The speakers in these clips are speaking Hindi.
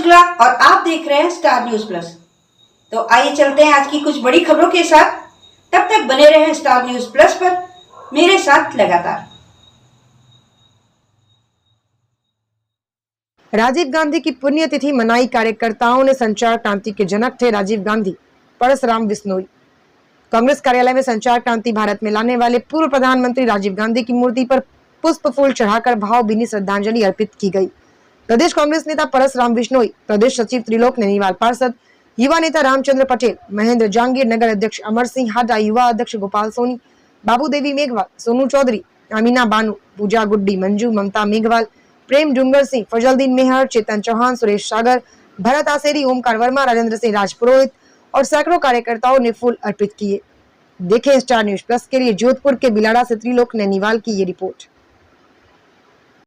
शुक्ला और आप देख रहे हैं स्टार न्यूज प्लस। तो आइए चलते हैं आज की कुछ बड़ी खबरों के साथ। तब तक बने रहें स्टार न्यूज प्लस पर मेरे साथ लगातार। राजीव गांधी की पुण्यतिथि मनाई। कार्यकर्ताओं ने संचार क्रांति के जनक थे राजीव गांधी, परसराम बिश्नोई। कांग्रेस कार्यालय में संचार क्रांति भारत में लाने वाले पूर्व प्रधानमंत्री राजीव गांधी की मूर्ति पर पुष्प फूल चढ़ाकर भावभीनी श्रद्धांजलि अर्पित की गई। प्रदेश कांग्रेस नेता परसराम बिश्नोई, प्रदेश सचिव त्रिलोक नैनीवाल, पार्षद युवा नेता रामचंद्र पटेल, महेंद्र जांगीर, नगर अध्यक्ष अमर सिंह हाडा, युवा अध्यक्ष गोपाल सोनी, बाबू देवी मेघवाल, सोनू चौधरी, अमीना बानू, पूजा गुड्डी, मंजू, ममता मेघवाल, प्रेम डूंगर सिंह, फजलदीन मेहर, चेतन चौहान, सुरेश सागर, भरत आसेरी, ओमकार वर्मा, राजेंद्र सिंह राजपुरोहित और सैकड़ों कार्यकर्ताओं ने फूल अर्पित किए। देखें स्टार न्यूज प्लस के लिए जोधपुर के बिलाड़ा से त्रिलोक नैनीवाल की ये रिपोर्ट।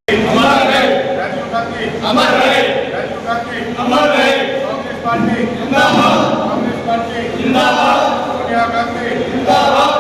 अमर रहे राजीव गांधी, अमर रहे राजीव गांधी, अमर रहे कांग्रेस पार्टी जिंदाबाद, कांग्रेस पार्टी जिंदाबाद, सोनिया गांधी जिंदाबाद।